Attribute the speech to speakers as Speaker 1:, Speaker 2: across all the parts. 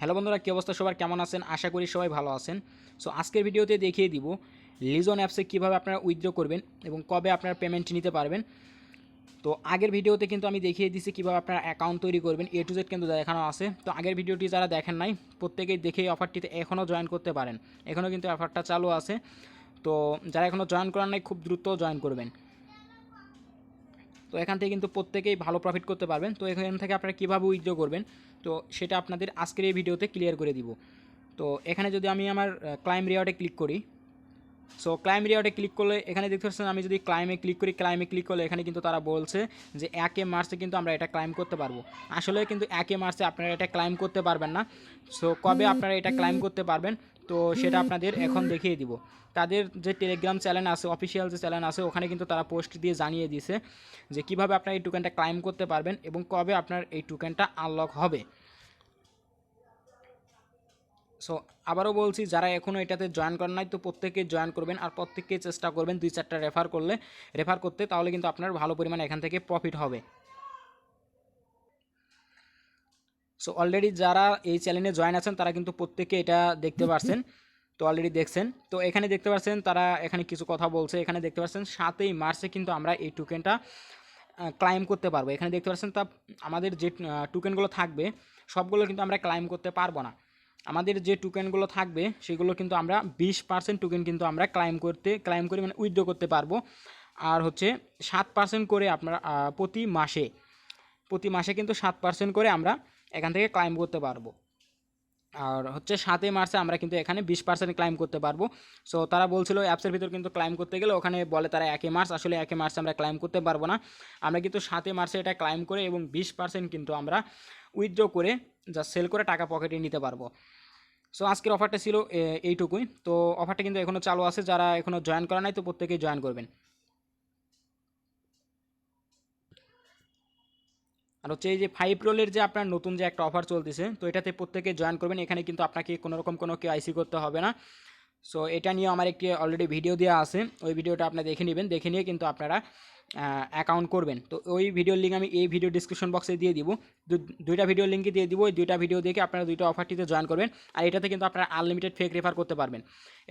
Speaker 1: Hello বন্ধুরা, কী অবস্থা সবার, কেমন আছেন? আশা করি সবাই ভালো আছেন। সো আজকের ভিডিওতে দেখিয়ে দিব লিজন অ্যাপসে কীভাবে আপনারা উইথড্র করবেন এবং কবে আপনারা পেমেন্ট নিতে পারবেন। তো আগের ভিডিওতে কিন্তু আমি দেখিয়ে দিয়েছি কীভাবে আপনারা অ্যাকাউন্ট তৈরি করবেন, A to Z কিন্তু দেখানো আছে। তো আগের ভিডিওটি যারা দেখেন নাই প্রত্যেকেই দেখে এই অফারটিতে এখনও জয়েন করতে পারেন, এখনও কিন্তু অফারটা চালু আছে। তো যারা এখনও জয়েন করার নাই খুব দ্রুত জয়েন করবেন। তো এখান থেকে কিন্তু প্রত্যেকেই ভালো প্রফিট করতে পারবেন। তো এখান থেকে আপনারা কীভাবে উইথড্র করবেন তো সেটা আপনাদের আজকের এই ভিডিওতে ক্লিয়ার করে দিব। তো এখানে যদি আমি আমার ক্লাইম রিওয়ার্ডে ক্লিক করি, সো ক্লাইম রিওয়ার্ডে ক্লিক করলে এখানে দেখতে পাচ্ছেন আমি যদি ক্লাইমে ক্লিক করলে এখানে কিন্তু তারা বলছে যে 1 মার্চে কিন্তু আমরা এটা ক্লাইম করতে পারবো। আসলে কিন্তু 1 মার্চে আপনারা এটা ক্লাইম করতে পারবেন না। সো কবে আপনারা এটা ক্লাইম করতে পারবেন তো সেটা আপনাদের এখন দেখিয়ে দিব। তাদের যে টেলিগ্রাম চ্যানেল আছে, অফিসিয়াল যে চ্যানেল আছে, ওখানে কিন্তু তারা পোস্ট দিয়ে জানিয়ে দিয়েছে যে কীভাবে আপনারা এই টোকেনটা ক্লাইম করতে পারবেন এবং কবে আপনার এই টোকেনটা আনলক হবে। সো আবারও বলছি, যারা এখনও এটাতে জয়েন করেন নাই তো প্রত্যেকে জয়েন করবেন আর প্রত্যেককে চেষ্টা করবেন 2-4টা রেফার করতে, তাহলে কিন্তু আপনার ভালো পরিমাণে এখান থেকে প্রফিট হবে। সো অলরেডি যারা এই চ্যানেলে জয়েন আছেন তারা কিন্তু প্রত্যেকে এটা দেখতে পারছেন, তো অলরেডি দেখছেন। তো এখানে দেখতে পাচ্ছেন তারা এখানে কিছু কথা বলছে। এখানে দেখতে পাচ্ছেন 7 মার্চে কিন্তু আমরা এই টোকেনটা ক্লাইম করতে পারবো। এখানে দেখতে পাচ্ছেন তা আমাদের যে টোকেনগুলো থাকবে সবগুলো কিন্তু আমরা ক্লাইম করতে পারবো না। আমাদের যে টোকেনগুলো থাকবে সেগুলো কিন্তু আমরা 20% টোকেন কিন্তু আমরা ক্লাইম করি মানে উইথড্র করতে পারবো। আর হচ্ছে 7% করে আপনারা প্রতি মাসে কিন্তু 7% করে আমরা এখান থেকে ক্লাইম করতে পারবো। আর হচ্ছে 7 মার্চে আমরা কিন্তু এখানে 20% ক্লাইম করতে পারবো। সো তারা বলছিল অ্যাপসের ভিতর কিন্তু ক্লাইম করতে গেলে ওখানে বলে তারা 1 মার্চ, আসলে 1 মার্চে আমরা ক্লাইম করতে পারবো না। আমরা কিন্তু 7 মার্চে এটা ক্লাইম করে এবং 20% কিন্তু আমরা উইথড্র করে যা সেল করে টাকা পকেটে নিতে পারবো। সো আজকের অফারটা ছিল এইটুকুই। তো অফারটা কিন্তু এখনও চালু আছে, যারা এখনও জয়েন করা নাই তো প্রত্যেকেই জয়েন করবেন। আর হচ্ছে এই যে 5 রোলের যে আপনার নতুন যে একটা অফার চলতেছে তো এটাতে প্রত্যেকে জয়েন করবেন। এখানে কিন্তু আপনাকে কোনোরকম কোনো কেওয়াইসি করতে হবে না। সো এটা নিয়ে আমার একটি অলরেডি ভিডিও দেওয়া আছে, ওই ভিডিওটা আপনারা দেখে নেবেন, দেখে নিয়ে কিন্তু আপনারা অ্যাকাউন্ট করবেন। তো ওই ভিডিওর লিঙ্ক আমি এই ভিডিও ডিসক্রিপশন বক্সে দিয়ে দিব, দুইটা ভিডিও লিঙ্কই দিয়ে দিব। ওই দুইটা ভিডিও দেখে আপনারা দুইটা অফারটিতে জয়েন করবেন। আর এটাতে কিন্তু আপনারা আনলিমিটেড ফেক রেফার করতে পারবেন।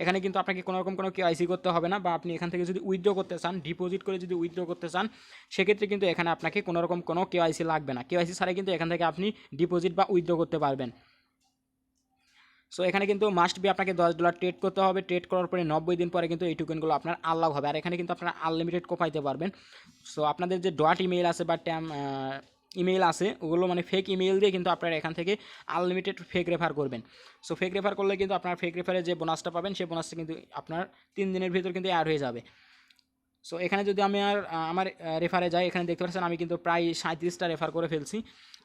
Speaker 1: এখানে কিন্তু আপনাকে কোনোরকম কোনো কেওয়াইসি করতে হবে না, বা আপনি এখান থেকে যদি উইথড্র করতে চান, ডিপোজিট করে যদি উইথড্র করতে চান সেক্ষেত্রে কিন্তু এখানে আপনাকে কোনোরকম কোনো কেওয়াইসি লাগবে না। কেওয়াইসি ছাড়াই কিন্তু এখান থেকে আপনি ডিপোজিট বা উইথড্র করতে পারবেন। সো এখানে কিন্তু মাস্ট বি আপনাকে $10 ট্রেড করতে হবে। ট্রেড করার পরে 90 দিন পরে কিন্তু এই টোকেনগুলো আপনার আনলক হবে। আর এখানে কিন্তু আপনারা আনলিমিটেড কোপাইতে পারবেন। সো আপনাদের যে ডট ইমেইল আছে বা ইমেইল আছে ওগুলো মানে ফেক ইমেইল দিয়ে কিন্তু আপনারা এখান থেকে আনলিমিটেড ফেক রেফার করবেন। সো ফেক রেফার করলে কিন্তু আপনার ফেক রেফারে যে বোনাসটা পাবেন সেই বোনাসটা কিন্তু আপনার 3 দিনের ভিতর কিন্তু অ্যাড হয়ে যাবে। সো এখানে যদি আমি আমার রেফারে যাই, এখানে দেখতে পাচ্ছেন আমি কিন্তু প্রায় 37টা রেফার করে ফেলছি।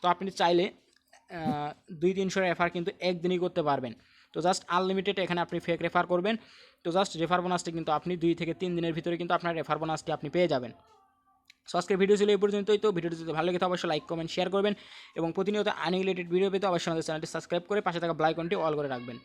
Speaker 1: তো আপনি চাইলে 200-300 রেফার কিন্তু একদিনই করতে পারবেন। তো জাস্ট আনলিমিটেড এখানে আপনি ফেক রেফার করবেন। তো জাস্ট রেফার বোনাসটি কিন্তু আপনি 2 থেকে 3 দিনের ভিতরে কিন্তু আপনার রেফার বোনাসটি আপনি পেয়ে যাবেন। সো আজকের ভিডিও ছিল এই পর্যন্তই। তো ভিডিওটি যদি ভালো লাগে তো অবশ্যই লাইক, কমেন্ট, শেয়ার করবেন এবং প্রতিনিয়ত আর্নিং রিলেটেড ভিডিও পেতে অবশ্যই আমাদের চ্যানেলটি সাবস্ক্রাইব করে পাশে থাকা বেল আইকনটি অল করে রাখবেন।